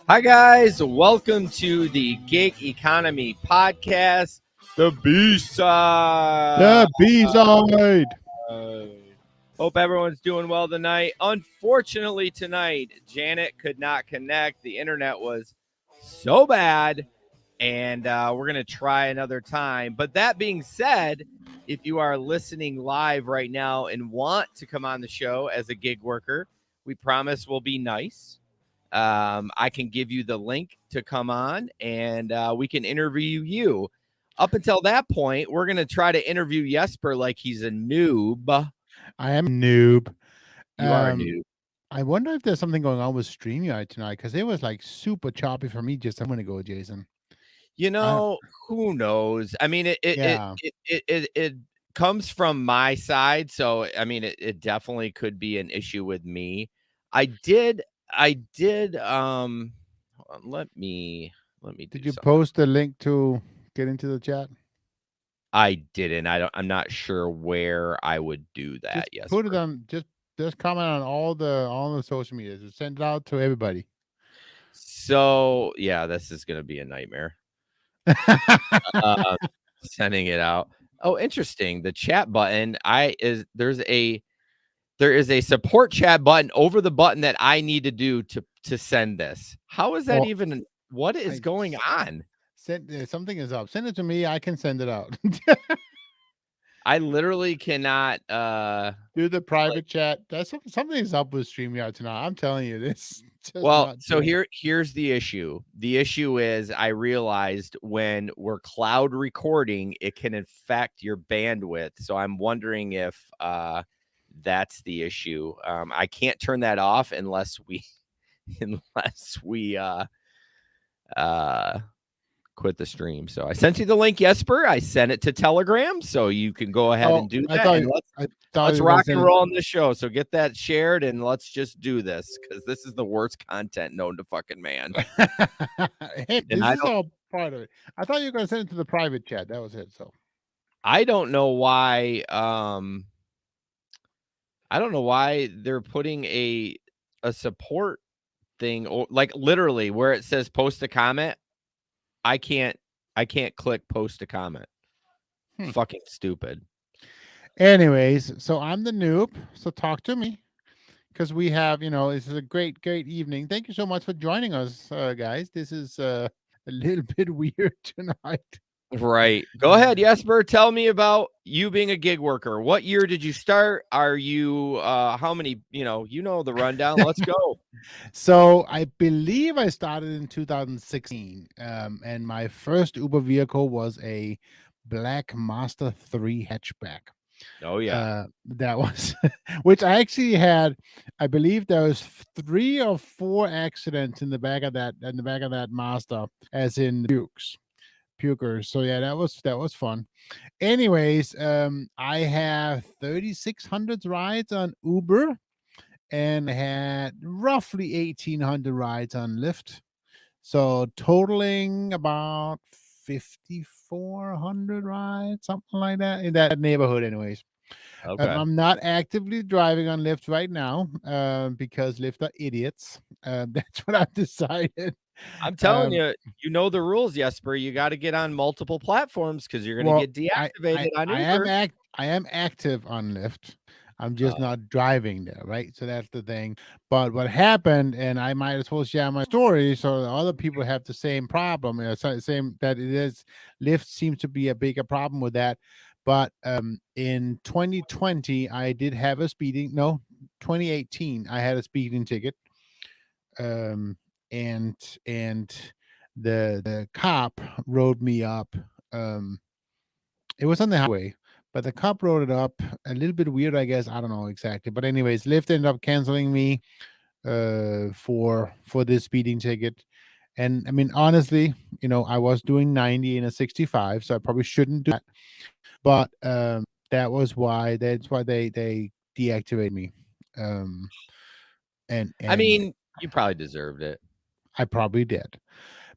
Hi, guys. Welcome to the Gig Economy Podcast, the B-side. The B-side. Hope everyone's doing well tonight. Unfortunately, tonight, Janet could not connect. The internet was so bad, and we're going to try another time. But that being said, if you are listening live right now and want to come on the show as a gig worker, we promise we'll be nice. I can give you the link to come on and we can interview you. Up until that point, we're going to try to interview Jesper like he's a noob. I am a noob. You are a noob. I wonder if there's something going on with StreamYard tonight because it was like super choppy for me just a minute ago, Jason. You know, who knows? I mean, it comes from my side, so I mean, it definitely could be an issue with me. I did. Hold on, let me. Did you post the link to get into the chat? I didn't. I'm not sure where I would do that. Yes. Put it on. Just comment on all the social media. Just send it out to everybody. So yeah, this is gonna be a nightmare. Sending it out. Oh, interesting. The chat button. There is a support chat button over the button that I need to do to send this. How is that even? What is going on? Something is up. Send it to me. I can send it out. I literally cannot do the private chat. That's something's up with StreamYard tonight. I'm telling you this. Well, so here's the issue. The issue is I realized when we're cloud recording, it can affect your bandwidth. So I'm wondering if that's the issue. I can't turn that off unless we quit the stream. So I sent you the link, Jesper. I sent it to Telegram, so you can go ahead and do that. Let's rock and roll on this show. So get that shared and let's just do this because this is the worst content known to fucking man. Hey, this is all part of it. I thought you were going to send it to the private chat. That was it. So I don't know why. I don't know why they're putting a support thing, or like literally where it says post a comment. I can't click post a comment. Fucking stupid. Anyways, so I'm the noob. So talk to me because we have, this is a great evening. Thank you so much for joining us, guys. This is a little bit weird tonight. Right. Go ahead, Jesper. Tell me about you being a gig worker. What year did you start? Are you how many, you know the rundown. Let's go. So I believe I started in 2016. And my first Uber vehicle was a Black Master 3 hatchback. Oh yeah. That was which I actually had. I believe there was 3 or 4 accidents in the back of that Master, as in pukers. So yeah, that was fun. Anyways, I have 3,600 rides on Uber and had roughly 1,800 rides on Lyft. So totaling about 5,400 rides, something like that, in that neighborhood anyways. Okay. I'm not actively driving on Lyft right now because Lyft are idiots. That's what I've decided. I'm telling you, you know the rules, Jesper. You got to get on multiple platforms because you're going to get deactivated on Uber. I am active on Lyft. I'm just not driving there, right? So that's the thing. But what happened, and I might as well share my story so other people have the same problem. Same that it is. Lyft seems to be a bigger problem with that. But in 2020, I did have a 2018, I had a speeding ticket. And the cop rode me up. It was on the highway, but the cop wrote it up a little bit weird, I guess. I don't know exactly. But anyways, Lyft ended up canceling me for this speeding ticket. And I mean, honestly, I was doing 90 in a 65, so I probably shouldn't do that. But that's why they deactivated me. And I mean, you probably deserved it. I probably did.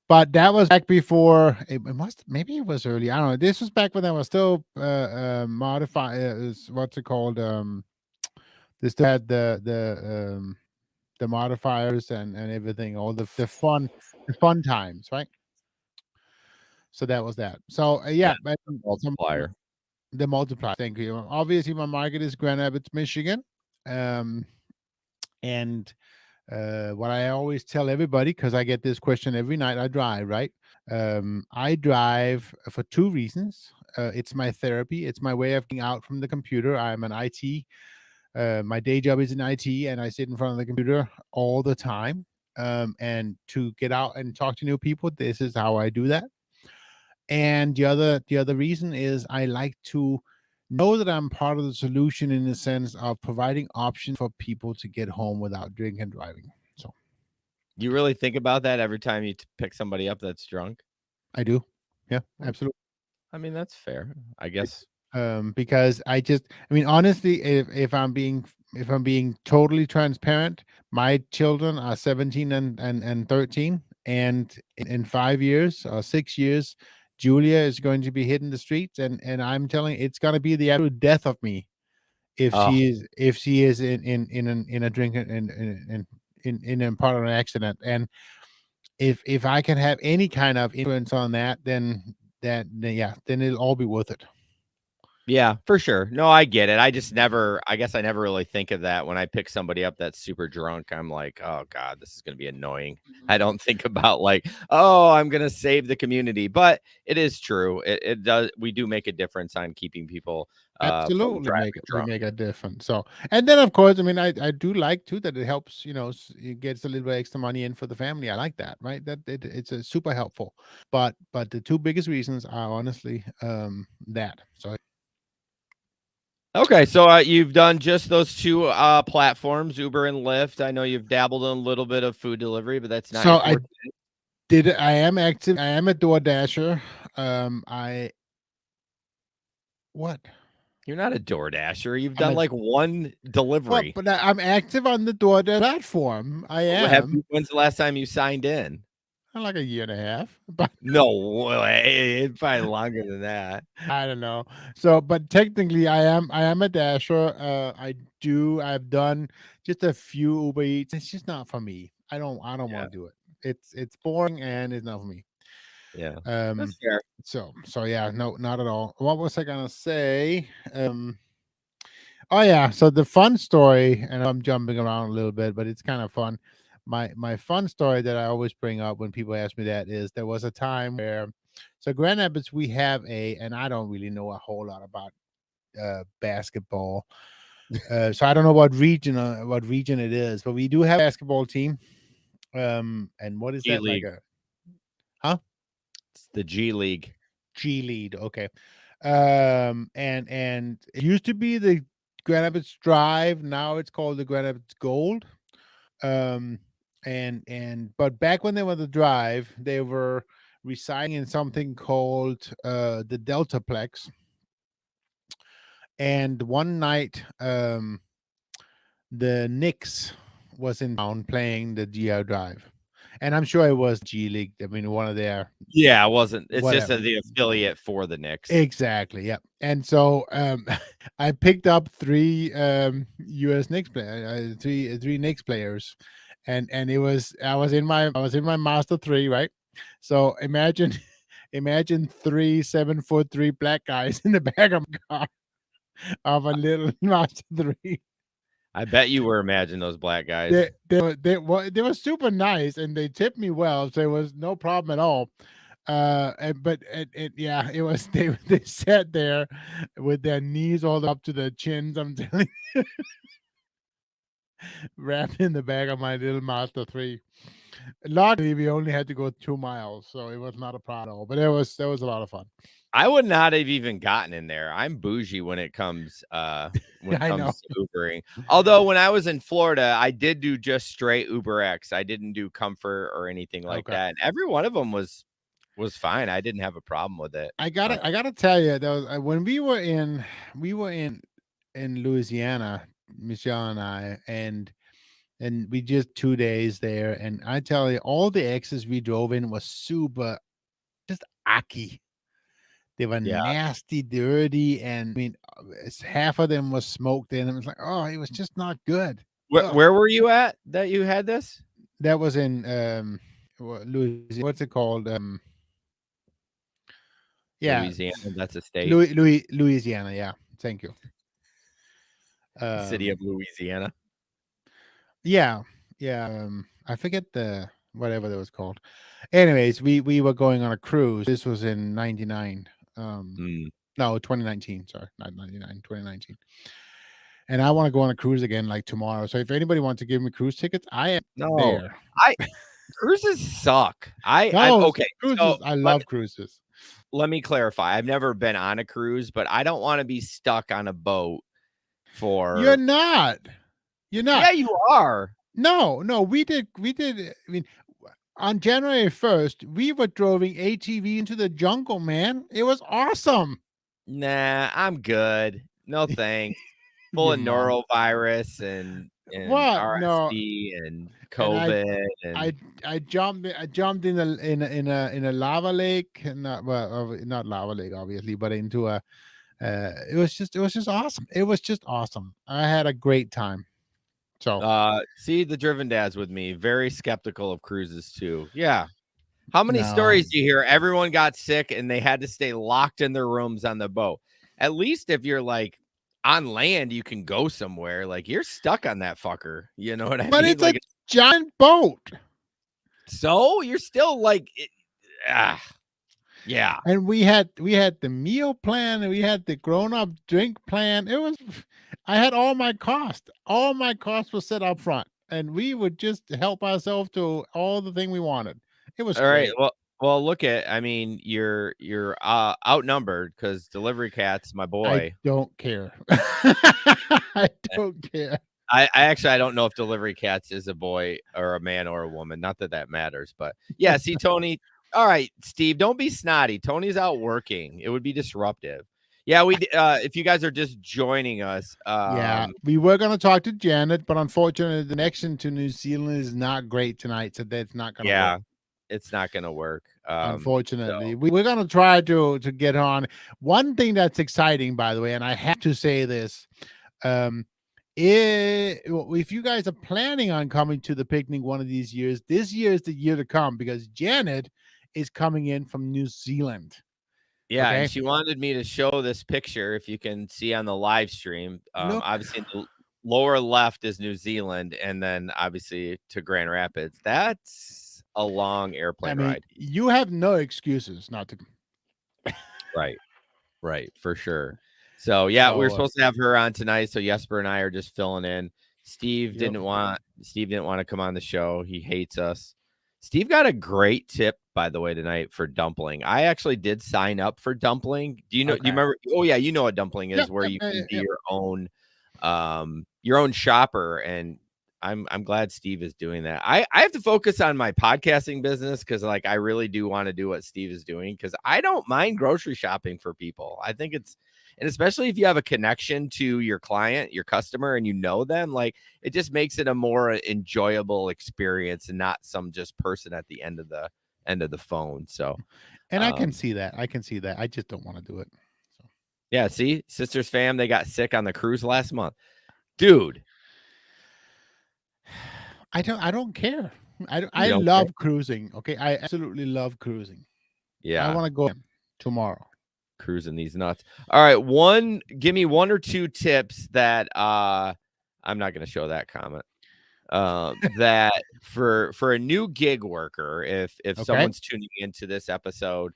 But that was back before maybe it was early. I don't know. This was back when I was still modified. What's it called? They still had the the modifiers and everything, all the fun times, right? So that was that. So Yeah, yeah, but the some multiplier. the multiplier. Thank you. Obviously, my market is Grand Rapids, Michigan, um, and what I always tell everybody, because I get this question every night I drive, right? I drive for two reasons. It's my therapy. It's my way of getting out from the computer. I'm an IT. My day job is in IT, and I sit in front of the computer all the time. And to get out and talk to new people, this is how I do that. And the other reason is I like to know that I'm part of the solution in the sense of providing options for people to get home without drinking and driving. So You really think about that every time you pick somebody up that's drunk? I do. Yeah, Well, absolutely. I mean, that's fair. I guess. Because I mean, honestly, if I'm being totally transparent, my children are 17 and 13, and in 5 years or 6 years, Julia is going to be hitting the streets, and I'm telling you, it's going to be the absolute death of me Oh, if she is in a drink in a part of an accident. And if I can have any kind of influence on that, then yeah, then it'll all be worth it. yeah, for sure. No, I get it. I just never I guess I never really think of that when I pick somebody up that's super drunk. I'm like, "Oh god, this is gonna be annoying." I don't think about like, "Oh, I'm gonna save the community." But it is true. It does we do make a difference on keeping people, from Absolutely, driving we drunk. make a difference. So, and then of course, I mean, I do like too that it helps. It gets a little bit extra money in for the family. I like that, right? It's a super helpful. But the two biggest reasons are honestly that. So Okay, so, you've done just those 2, platforms, Uber and Lyft. I know you've dabbled in a little bit of food delivery, but that's not your so I forte. did. I am active. I am a door dasher. I what? You're not a DoorDasher. You've I'm done, a like, 1 well, delivery. but I'm active on the DoorDash platform. I am. When's the last time you signed in? Like a year and a half, but No way. It's probably longer than that. I don't know. So, but technically, I am a dasher. I've done just a few Uber Eats. It's just not for me. I don't Yeah, want to do it. It's boring and it's not for me. yeah. Um. That's fair. So yeah, no, not at all. What was I gonna say? Oh yeah. So the fun story, and I'm jumping around a little bit, but it's kind of fun. My fun story that I always bring up when people ask me that is there was a time where, so Grand Rapids, we have and I don't really know a whole lot about basketball. So I don't know what region it is, but we do have a basketball team. And what is G that like League. a huh? It's the G League. G Lead, okay. And it used to be the Grand Rapids Drive. Now it's called the Grand Rapids Gold. Um, and but back when they were the Drive, they were residing in something called the Deltaplex. And one night, the Knicks was in town playing the GR Drive, and I'm sure it was G League. I mean, one of their Yeah, it wasn't it's just, whatever. the affiliate for the Knicks. Exactly. Yep. And so I picked up three U.S. Knicks three Knicks players, and I was in my Master Three, right? So imagine imagine three 7'3" black guys in the back of a car of a little Master Three. I bet you were imagining those black guys. They were super nice and they tipped me well, so it was no problem at all. But yeah, it was they sat there with their knees all up to their chins. I'm telling you, wrapped in the back of my little Master Three. Luckily, we only had to go 2 miles, so it was not a problem at all. But that was a lot of fun. I would not have even gotten in there. I'm bougie when it I know. comes to Ubering. Although when I was in Florida, I did do just straight Uber X. I didn't do Comfort or anything like Okay. that. And every one of them was fine. I didn't have a problem with it. I gotta tell you, that was when we were in Louisiana, Michelle and I, and we just 2 days there, and I tell you, all the exes we drove in was super just icky. They were Yeah. nasty, dirty, and I mean, half of them was smoked in. It was like, oh, it was just not good. Where were you at that you had this? That was in Louisiana. What's it called? Yeah, Louisiana. That's a state. Louisiana. Yeah, thank you. City of Um, Louisiana. yeah, yeah. I forget the whatever that was called. Anyways, we were going on a cruise. This was in '99. Mm. No, 2019. Sorry, not 99, 2019. And I want to go on a cruise again like tomorrow. So if anybody wants to give me cruise tickets, I am No, there. I cruises suck. I'm No, okay. So cruises. I let me love cruises. let me clarify. I've never been on a cruise, but I don't want to be stuck on a boat You're for. not. You're not. Yeah, you are. No, no, we did. I mean, on January 1st, we were driving ATV into the jungle, man. It was awesome. Nah, I'm good. No thanks. Full Your of mom. norovirus and What? No. RSV and And COVID I and I jumped in a lava lake, not well, not lava lake obviously, but into a it was just awesome. It was just awesome. I had a great time. So, see the driven dads with me. Very skeptical of cruises too. Yeah. How many no. stories do you hear? Everyone got sick and they had to stay locked in their rooms on the boat. At least if you're like on land, you can go somewhere. Like you're stuck on that fucker. You know what I But mean? it's a Like giant boat. so you're still like ah, yeah. And we had the meal plan and we had the grown-up drink plan. It was I had all my cost. All my costs were set up front. And we would just help ourselves to all the thing we wanted. It was All right. great. Well, look at. I mean, you're outnumbered because Delivery Cat's my I boy. don't care. I don't care. I actually I don't know if Delivery Cats is a boy or a man or a woman. Not that that matters, but yeah. See, Tony. All right, Steve. Don't be snotty. Tony's out working. It would be disruptive. Yeah, if you guys are just joining us, Yeah, we were going to talk to Janet, but unfortunately, the connection to New Zealand is not great tonight, so that's not going to work. yeah, it's not gonna work. So Unfortunately, we're going to try to get on. One thing that's exciting, by the way, and I have to say this, um, if you guys are planning on coming to the picnic one of these years, this year is the year to come because Janet is coming in from New Zealand. yeah, and Okay, she wanted me to show this picture. If you can see on the live stream, look. obviously in the lower left is New Zealand, and then obviously to Grand Rapids. That's a long I airplane mean, ride. you have no excuses not to. Right, right, for sure. So yeah, we were So, supposed to have her on tonight. So Jesper and I are just filling in. yep. Steve didn't want to come on the show. He hates us. Steve got a great tip, by the way, tonight for dumpling. I actually did sign up for dumpling. Do you Okay. remember? Oh yeah, you know what dumpling is, Yep. where Yep. you can be Yep. your own shopper. And I'm glad Steve is doing that. I have to focus on my podcasting business because like I really do want to do what Steve is doing because I don't mind grocery shopping for people. I think it's and especially if you have a connection to your client, your customer, and you know them, like it just makes it a more enjoyable experience and not some just person at the end of the phone. So And I can um see that. I can see that. I just don't want to do it. So yeah, see, Sisters fam, they got sick on the cruise last month. Dude, I don't care. you I don't care? love cruising. Okay. I absolutely love cruising. I Yeah, want to go tomorrow. cruising these nuts. All right, give me one or two tips that I'm not gonna show that comment. That for a new gig worker, if Okay. someone's tuning into this episode,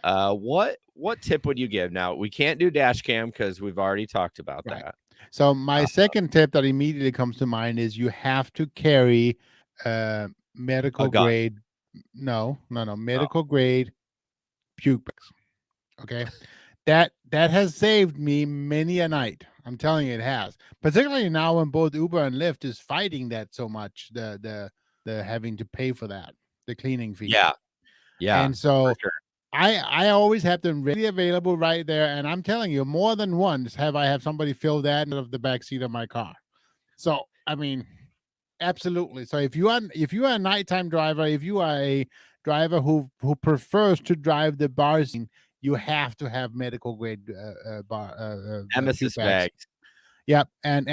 what tip would you give? Now we can't do dash cam because we've already talked about Right. that. So my second tip that immediately comes to mind is you have to carry A medical gun. grade. No, Oh, medical grade puke bags. Okay. That has saved me many a night. I'm telling you, it has. Particularly now when both Uber and Lyft is fighting that so much, the having to pay for that, the cleaning fee. yeah, yeah, And for so sure. I always have them ready available right there. And I'm telling you, more than once have somebody fill that out of the back seat of my car. So I mean, absolutely. So if you are a nighttime driver, if you are a driver who prefers to drive the bar scene, you have to have medical grade Emesis puke bags. bags. Yep, and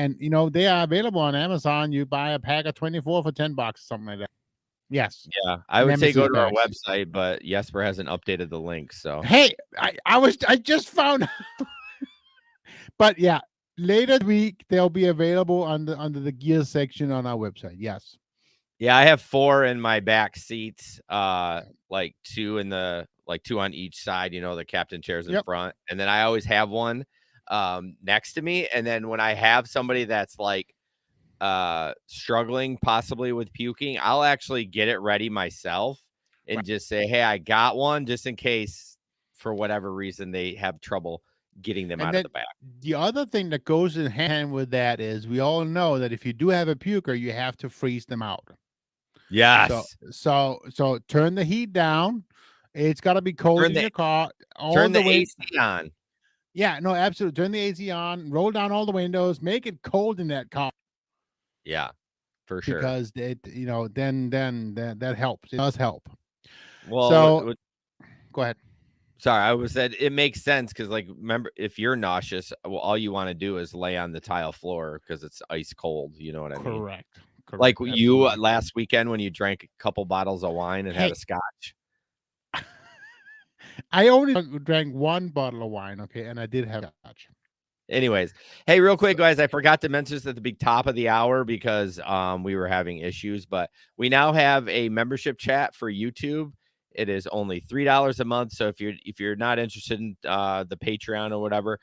they are available on Amazon. You buy a pack of 24 for $10, something like that. Yes, Yeah, I would say go Nemesis to our bags. website, but Jesper hasn't updated the link, so Hey, I just found, but yeah, later this week they'll be available under the gear section on our website. Yes. yeah, I have 4 in my back seats, like 2 in the like 2 on each side, the captain chair's in Yep. front, and then I always have one, next to me, and then when I have somebody that's, like, struggling possibly with puking, I'll actually get it ready myself and Right. just say, "Hey, I got one," just in case for whatever reason they have trouble getting them And out of then the back. the other thing that goes in hand with that is we all know that if you do have a puker, you have to freeze them out. So Yes. so turn the heat down. It's got to be cold Turn in the your car. All turn the the way. AC on. Yeah, no, absolutely. Turn the AC on. Roll down all the windows. Make it cold in that car Yeah, for sure. because then that helps. It does help. Well, So go ahead. sorry, I was said it makes sense because, like, remember, if you're nauseous, well, all you want to do is lay on the tile floor because it's ice cold. You know what I mean? Correct. Like Correct. you Absolutely. last weekend when you drank a couple bottles of wine and had Hey, a scotch. I only drank one bottle of wine, okay, and I did have scotch. Anyways, hey, real quick, So, guys, I forgot to mention this at the big top of the hour because we were having issues, but we now have a membership chat for YouTube. It is only $3 a month. So if you're not interested in the Patreon or whatever,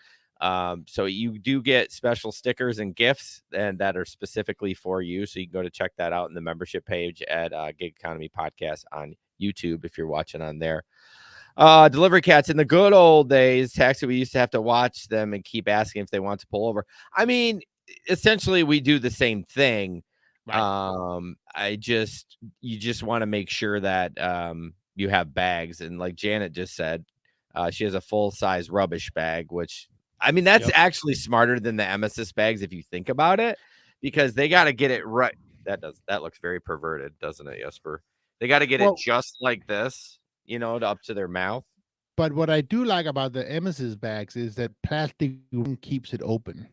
so you do get special stickers and gifts and that are specifically for you. So you can go to check that out in the membership page at Gig Economy Podcast on YouTube if you're watching on there. Delivery cats in the good old days, taxi, we used to have to watch them and keep asking if they want to pull over. I mean, essentially we do the same thing. right. You just want to make sure that you have bags. And like Janet just said, she has a full size rubbish bag, which I mean, that's Yep. actually smarter than the emesis bags if you think about it, because they got to get it right. That looks very perverted, doesn't it, Jesper? They got to get it Well, just like this, up to their mouth. but what I do like about the emesis bags is that plastic ring keeps it open.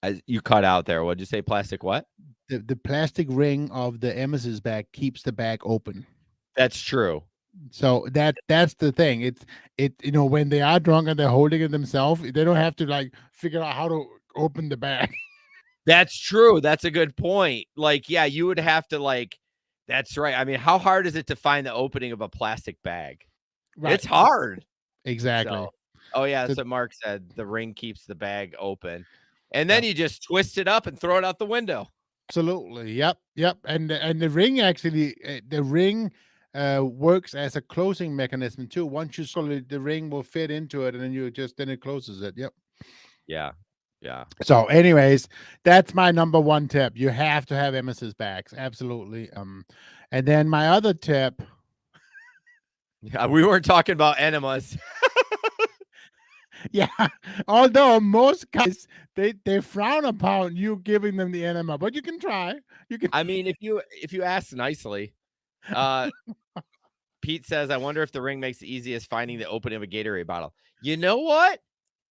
As you cut out there. What'd you say? Plastic what? The plastic ring of the emesis bag keeps the bag open. That's true. So that's the thing. When they are drunk and they're holding it themselves, they don't have to like figure out how to open the bag. That's true. That's a good point. Like, yeah, you would have to that's right. I mean, how hard is it to find the opening of a plastic bag? Right. It's hard. Exactly. So, oh yeah, So that's what Mark said. The ring keeps the bag open. And then yep. you just twist it up and throw it out the window. Absolutely. Yep. Yep. And the ring actually, works as a closing mechanism too. Once you scroll it, the ring will fit into it, and then it closes it. Yep. Yeah. Yeah. So, anyways, that's my number one tip. You have to have emesis bags. Absolutely. And then my other tip. Yeah. We weren't talking about enemas. Yeah. Although most guys they frown upon you giving them the enema, but you can try. You can. I mean, if you ask nicely, uh Pete says, I wonder if the ring makes it easiest finding the opening of a Gatorade bottle. You know what?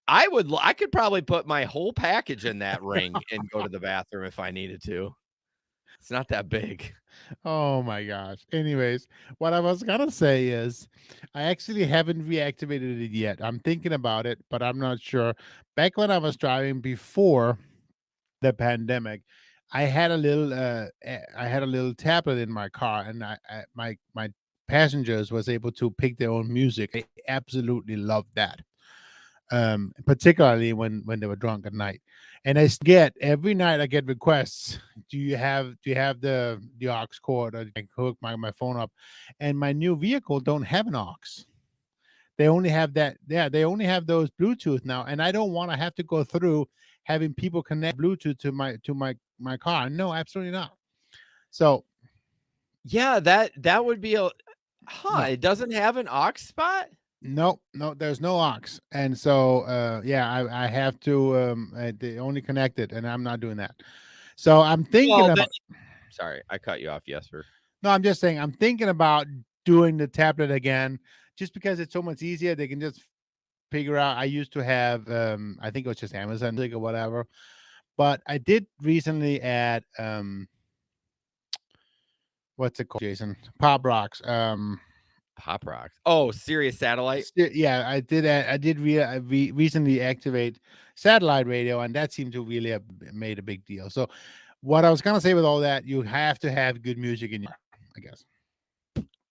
I could probably put my whole package in that ring and go to the bathroom if I needed to. It's not that big. Oh my gosh. Anyways, what I was gonna say is I actually haven't reactivated it yet. I'm thinking about it, but I'm not sure. Back when I was driving before the pandemic, I had a little tablet in my car, and my passengers was able to pick their own music. I absolutely loved that. Particularly when they were drunk at night. And get every night I get requests. Do you have the aux cord? Or I can hook my phone up, and my new vehicle don't have an aux. They only have that. Yeah, they only have those Bluetooth now, and I don't want to have to go through having people connect Bluetooth to my car. No, absolutely not. So Yeah, that would be no, it doesn't have an aux spot? no, there's no aux, and so yeah, I have to they only connect it, and I'm not doing that. So I'm thinking Well, then about. sorry, I cut you off, Jesper. No, I'm just saying I'm thinking about doing the tablet again, just because it's so much easier. They can just figure out. I used to have, I think it was just Amazon Music or whatever, but I did recently add, what's it called, Jason? Pop Rocks. Pop Rocks. Oh, Sirius Satellite. Yeah, I did. I did recently activate satellite radio, and that seemed to really have made a big deal. So, what I was gonna say with all that, you have to have good music in your, I guess.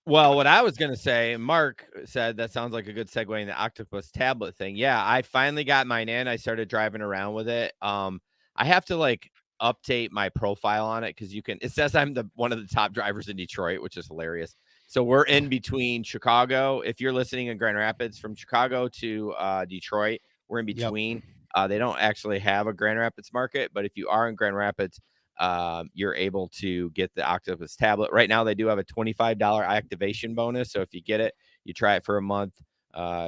Well, what I was going to say, Mark said that sounds like a good segue in the Octopus tablet thing. Yeah, I finally got mine in. I started driving around with it. I have to like update my profile on it because it says I'm one of the top drivers in Detroit, which is hilarious. So we're in between Chicago. If you're listening in Grand Rapids, from Chicago to Detroit, we're in Yep. between. They don't actually have a Grand Rapids market, but if you are in Grand Rapids, you're able to get the Octopus tablet. Right now, they do have a $25 activation bonus. So if you get it, you try it for a month,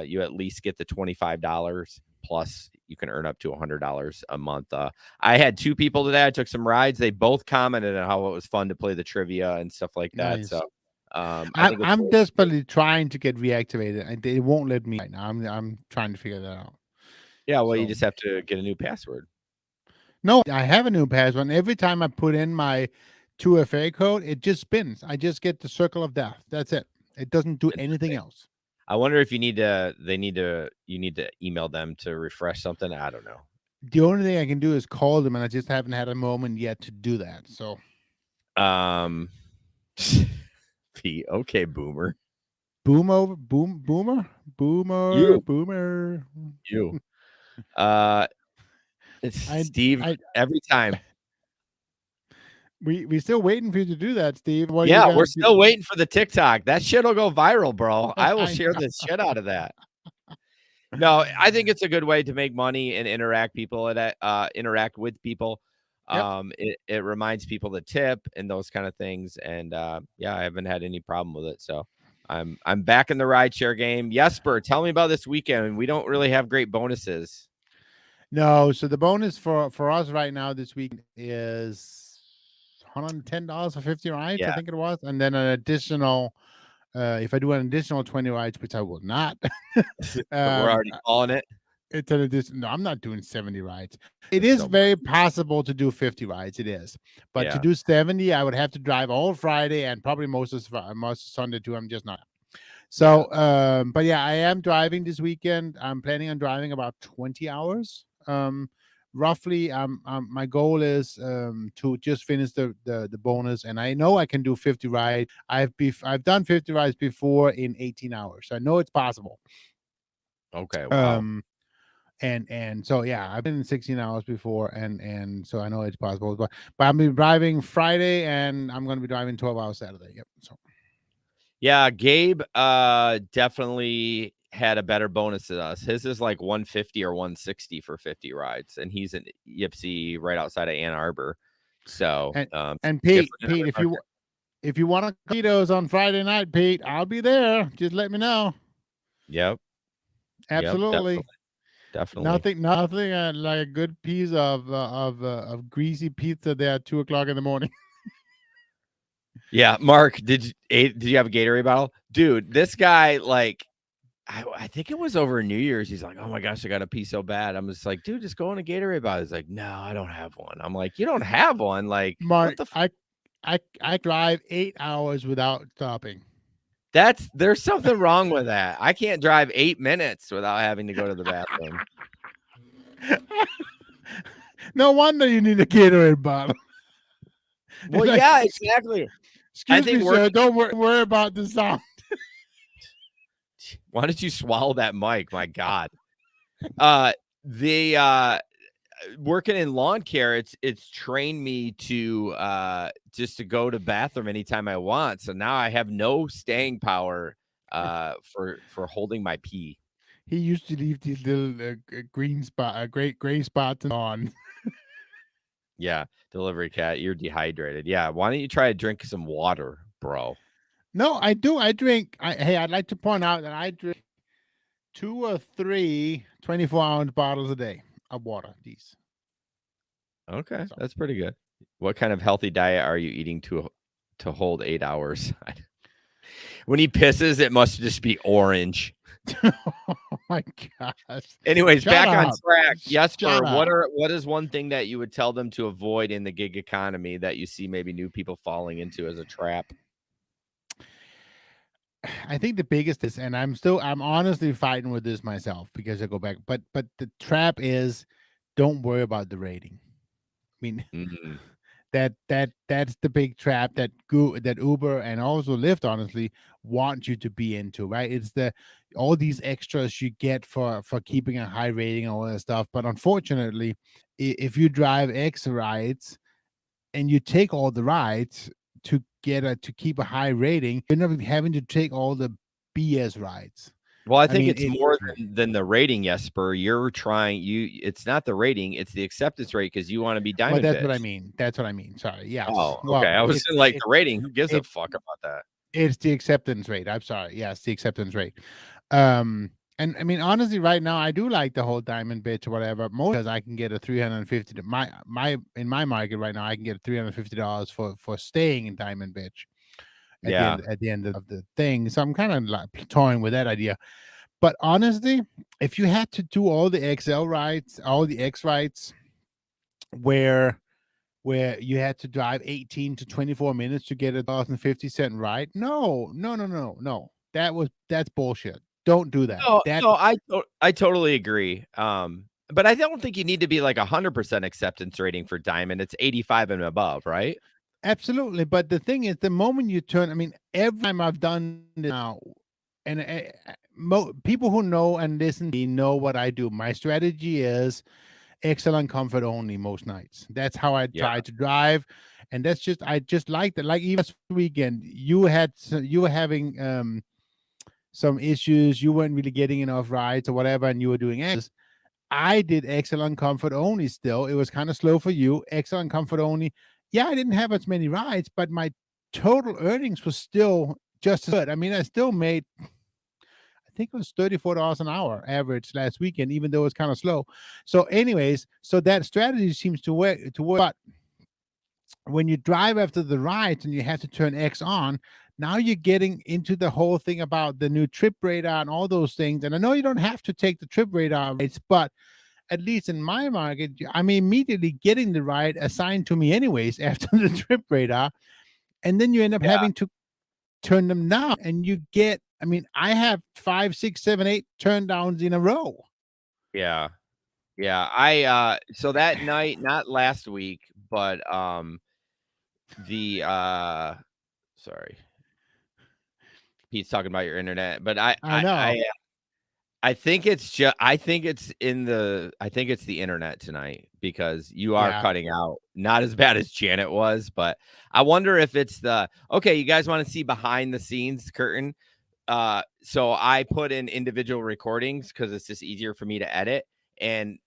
you at least get the $25 plus you can earn up to $100 a month. I had two people today. I took some rides. They both commented on how it was fun to play the trivia and stuff like that. Nice. So I think I'm desperately trying to get reactivated, and they won't let me right now. I'm trying to figure that out. Yeah, well, you just have to get a new password. No, I have a new password. And every time I put in my 2FA code, it just spins. I just get the circle of death. That's it. It doesn't do anything else. I wonder if you need to email them to refresh something. I don't know. The only thing I can do is call them, and I just haven't had a moment yet to do that. So, okay, boomer. Boomer. You. Steve, every time. We still waiting for you to do that, Steve. Yeah, we're still waiting for the TikTok. That shit'll go viral, bro. I will share the shit out of that. No, I think it's a good way to make money and interact with people. Yep. It reminds people to tip and those kind of things. And yeah, I haven't had any problem with it. So I'm back in the rideshare game. Jesper, tell me about this weekend. We don't really have great bonuses. No, so the bonus for us right now this week is $110 for 50 rides, I think it was, and then an additional, if I do an additional 20 rides, which I will not. We're already calling it. It's an addition. No, I'm not doing 70 rides. It is very possible to do 50 rides. It is, but to do 70, I would have to drive all Friday and probably most of Sunday too. I'm just not. So, but yeah, I am driving this weekend. I'm planning on driving about 20 hours. Roughly, my goal is to just finish the bonus, and I know I can do 50 rides. I've done 50 rides before in 18 hours. So I know it's possible. Okay. Wow. And so yeah, I've been in 16 hours before, and so I know it's possible. But I'm be driving Friday, and I'm going to be driving 12 hours Saturday. Yep. So yeah, Gabe definitely had a better bonus than us. His is like 150 or 160 for 50 rides, and he's in Ypsi, right outside of Ann Arbor. So and Pete, if you want to Cheetos on Friday night, Pete, I'll be there. Just let me know. Yep. Absolutely. Yep, definitely. Nothing like a good piece of greasy pizza there at 2:00 in the morning. Yeah, Mark, did you have a Gatorade bottle? Dude, this guy, like, I think it was over New Year's. He's like, oh my gosh, I got to pee so bad. I'm just like, dude, just go on a Gatorade bottle. He's like, no, I don't have one. I'm like, you don't have one? Like, Mark, I drive 8 hours without stopping. There's something wrong with that. I can't drive 8 minutes without having to go to the bathroom. No wonder you need a Gatorade bottle. Well, like, yeah, exactly. Excuse me, sir. Don't worry about the sound. Why did you swallow that mic? My God. Working in lawn care, it's trained me to just to go to bathroom anytime I want. So now I have no staying power for holding my pee. He used to leave these little gray spots on. Yeah, delivery cat, you're dehydrated. Yeah, why don't you try to drink some water, bro? No, I do. I drink. Hey, I'd like to point out that I drink 2 or 3 24-ounce bottles a day of water. These. Okay, so that's pretty good. What kind of healthy diet are you eating to hold 8 hours? When he pisses, it must just be orange. Oh my gosh. Anyways, Shut back on up. track. Jesper, Shut up. what is one thing that you would tell them to avoid in the gig economy that you see maybe new people falling into as a trap? I think the biggest is, and I'm honestly fighting with this myself because I go back, but the trap is don't worry about the rating. I mean, Mhm. that's the big trap that Uber and also Lyft honestly want you to be into, right? It's the all these extras you get for keeping a high rating and all that stuff. But unfortunately, if you drive X rides and you take all the rides to keep a high rating, you're not having to take all the BS rides. Well, I I think mean, it's more than the rating, Jesper. You're trying it's not the rating, it's the acceptance rate because you wanna be well, diamond that's what I bitch. mean. That's what I mean. Sorry. Yes. Oh, okay. Well, I was in like the rating. Who gives a it fuck about that? it's the acceptance rate. I'm sorry. Yes, the acceptance rate. Um, and I mean, honestly, right now, I do like the whole diamond bitch or whatever. Most because I can get a 350. My in my market right now, I can get $350 for staying in diamond bitch Yeah. at the end of the thing. So I'm kind of like toying with that idea. But honestly, if you had to do all the XL rides, all the X rides, where you had to drive 18 to 24 minutes to get a $1.50 ride. No, no, no, no, no. That's bullshit. Don't do that. No, That no, I totally agree. But I don't think you need to be like 100% acceptance rating for diamond. It's 85 and above, right? absolutely. But the thing is, the moment you turn, I mean, every time I've done this now, and people who know and listen to me know what I do. My strategy is excellent comfort only most nights. That's how I Yeah. try to drive, and that's just I just like that. Like even this weekend, you were having some issues. You weren't really getting enough rides or whatever, and you were doing X. I did excellent comfort only still. It was kind of slow for you. Excellent comfort only. Yeah, I didn't have as many rides, but my total earnings was still just as good. I mean, I still made, I think it was $34 an hour average last weekend, even though it's kind of slow. So, anyways, so that strategy seems to work. But when you drive after the rides and you have to turn X on, now you're getting into the whole thing about the new trip radar and all those things. And I know you don't have to take the trip radar rides, but at least in my market, I'm immediately getting the ride assigned to me anyways after the trip radar. And then you end up Yeah. having to turn them down and you get, I mean, I have 5, 6, 7, 8 turn downs in a row. Yeah. Yeah. So that night, not last week, but the sorry. Pete's talking about your internet, but I know. I think it's the internet tonight because you are Yeah. cutting out. Not as bad as Janet was, but I wonder if it's okay, you guys want to see behind the scenes curtain? So I put in individual recordings because it's just easier for me to edit. And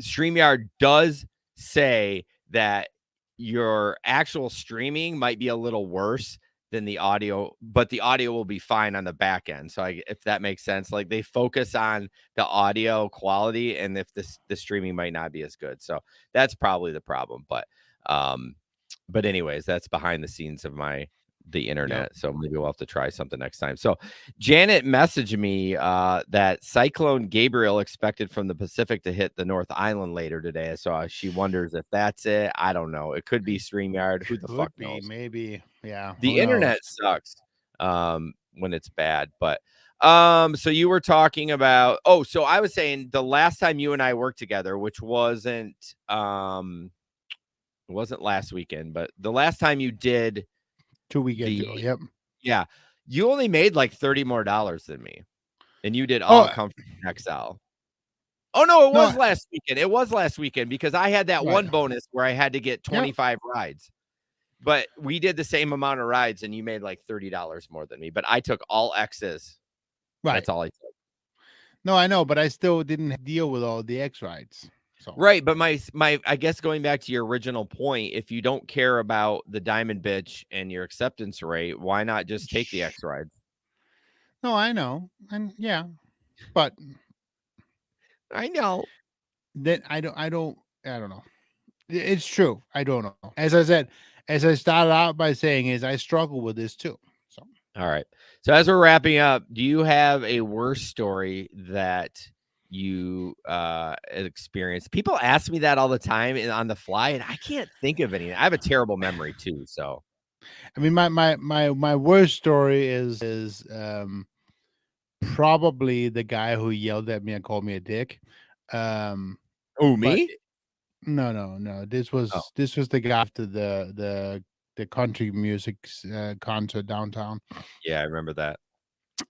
StreamYard does say that your actual streaming might be a little worse than the audio, but the audio will be fine on the back end. So if that makes sense, like they focus on the audio quality and if the streaming might not be as good. So that's probably the problem. Um, but anyways, that's behind the scenes of the Yep. internet. So maybe we'll have to try something next time. So Janet messaged me that Cyclone Gabriel expected from the Pacific to hit the North Island later today. So she wonders if that's it. I don't know. It could be StreamYard. Who the fuck Could be, knows? maybe. Yeah. Who The knows? internet sucks when it's bad. But so you were talking about so I was saying the last time you and I worked together, which wasn't last weekend, but the last time you did 2 weekends the ago. Yep. yeah, you only made like $30 more than me, and you did all Oh, comfort XL. Oh no, it no. was last weekend. It was last weekend because I had that Right. one bonus where I had to get Yep. 25 rides. But we did the same amount of rides, and you made like $30 more than me. But I took all X's. Right. That's all I took. No, I know, but I still didn't deal with all the X rides. So Right, but my I guess going back to your original point, if you don't care about the diamond bitch and your acceptance rate, why not just take the Shh. X rides? No, I know. And yeah, but I know. then I don't know. It's true. I don't know. As I said, as I started out by saying is I struggle with this too. So All right. So as we're wrapping up, do you have a worse story that you experienced? People ask me that all the time and on the fly, and I can't think of any. I have a terrible memory too. So, I mean, my worst story is probably the guy who yelled at me and called me a dick. Um, oh, but me? no. This Oh, was this was the guy after the country music concert downtown. yeah, I remember that.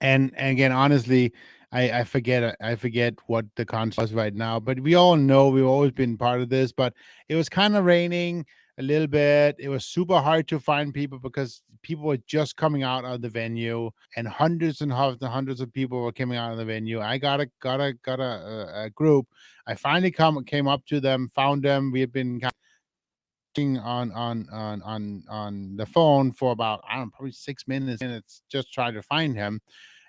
And again, honestly, I forget what the concert was right now, but we all know we've always been part of this. But it was kind of raining a little bit. It was super hard to find people because people were just coming out of the venue, and hundreds and hundreds of people were coming out of the venue. I got a group. I finally came up to them, found them. We had been on the phone for about, I don't know, probably 6 minutes just trying to find him.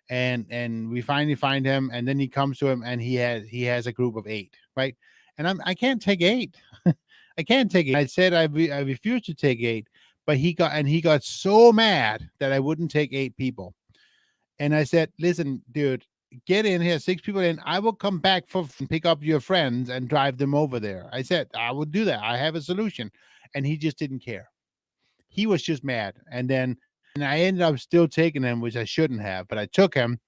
And we finally find him, and then he comes to him, and he has a group of 8, right? And I can't take 8. I can't take 8. I said I refuse to take 8, but he got so mad that I wouldn't take 8 people. And I said, listen, dude, get in here, 6 people in. I will come back for pick up your friends and drive them over there. I said I would do that. I have a solution. And he just didn't care. He was just mad. And I ended up still taking him, which I shouldn't have, but I took him.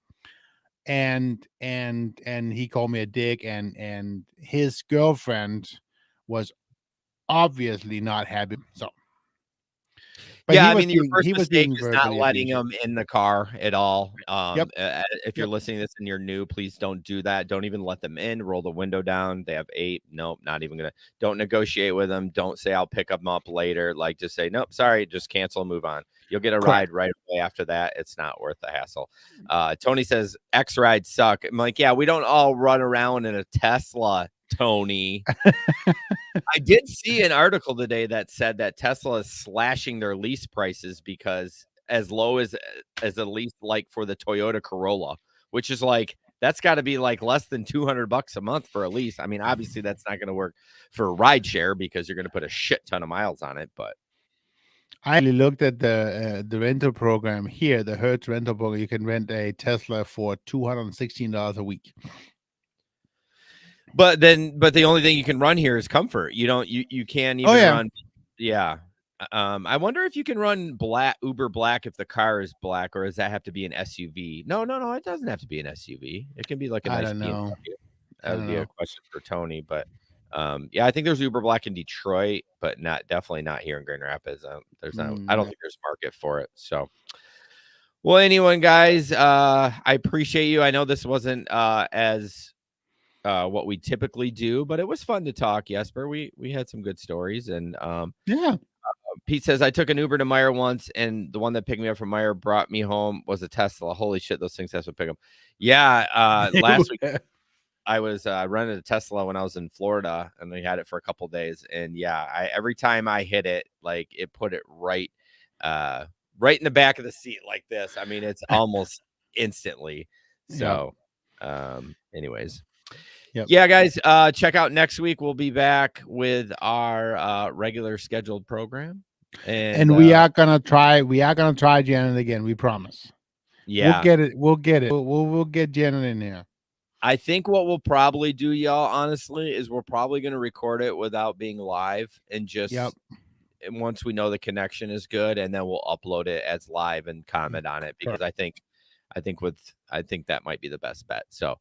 And he called me a dick, and his girlfriend was obviously not happy. So, but Yeah, he I was mean, your being first he was mistake being is not verbally letting abusive. them in the car at all. Yep. If you're Yep. listening to this and you're new, please don't do that. Don't even let them in. Roll the window down. They have 8. Nope, not even gonna. Don't negotiate with them. Don't say I'll pick them up later. Like, just say nope, sorry, just cancel, move on. You'll get a Correct. ride right away after that. It's not worth the hassle. Tony says X rides suck. I'm like, yeah, we don't all run around in a Tesla, Tony. I did see an article today that said that Tesla is slashing their lease prices because as low as a lease like for the Toyota Corolla, which is like that's got to be like less than $200 a month for a lease. I mean, obviously that's not going to work for rideshare because you're going to put a shit ton of miles on it, but I actually looked at the rental program here, the Hertz rental program. You can rent a Tesla for $216 a week. but the only thing you can run here is comfort. You don't you can't Oh even yeah, run. Yeah. I wonder if you can run Uber Black if the car is black, or does that have to be an SUV? No, it doesn't have to be an SUV. It can be like a I nice don't know. BMW. I That would don't be a know. question for Tony, but yeah, I think there's Uber Black in Detroit, but not definitely not here in Grand Rapids. There's not. I don't No. think there's market for it. So, well, anyone, guys, I appreciate you. I know this wasn't as what we typically do, but it was fun to talk, Jesper. We had some good stories, and Yeah. Pete says I took an Uber to Meyer once, and the one that picked me up from Meyer brought me home was a Tesla. Holy shit, those things have to pick them. Yeah, last week I was rented a Tesla when I was in Florida, and we had it for a couple days. And yeah, I every time I hit it, like it put it uh, right in the back of the seat like this. I mean, it's almost instantly. Yep. So, anyways, Yep. yeah, guys, check out next week. We'll be back with our regular scheduled program, and And we are gonna try Janet again. We promise. We'll yeah, get it. We'll get it. We'll get Janet in here. I think what we'll probably do, y'all, honestly, is we're probably going to record it without being live and Yep. just and once we know the connection is good, and then we'll upload it as live and comment on it because Correct. I think that might be the best bet. So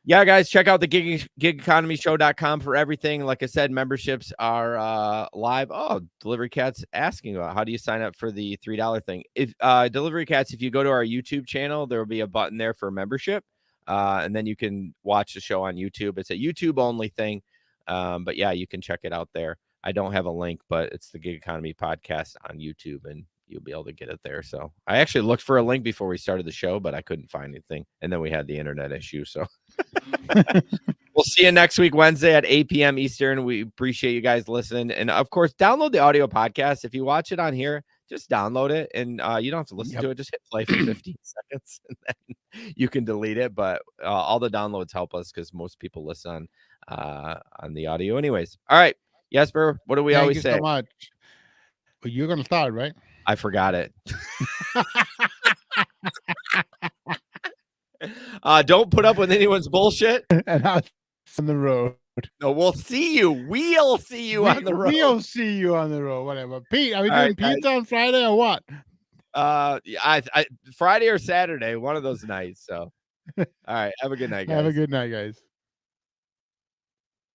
yeah, guys, check out the gigeconomyshow.com for everything. Like I said, memberships are live. Oh, Delivery Cat's asking about how do you sign up for the $3 thing. If Delivery Cats, if you go to our YouTube channel, there will be a button there for membership. And then you can watch the show on YouTube. It's a YouTube only thing. But yeah, you can check it out there. I don't have a link, but it's the Gig Economy podcast on YouTube, and you'll be able to get it there. So I actually looked for a link before we started the show, but I couldn't find anything. And then we had the internet issue. So we'll see you next week, Wednesday at 8 p.m. Eastern. We appreciate you guys listening. And of course, download the audio podcast. If you watch it on here, just download it, and you don't have to listen Yep. to it. Just hit play for 15 seconds, and then you can delete it. But all the downloads help us because most people listen on the audio anyways. All right, Jesper, what do we Thank always you so say? much. Well, you're gonna start, right? I forgot it. Don't put up with anyone's bullshit. And I was on the road. No, we'll see you. We'll see you on the road. We'll see you on the road. Whatever. Pete, are we All doing right, guys. pizza on Friday or what? I Friday or Saturday, one of those nights. So, all right. Have a good night, guys. Have a good night, guys.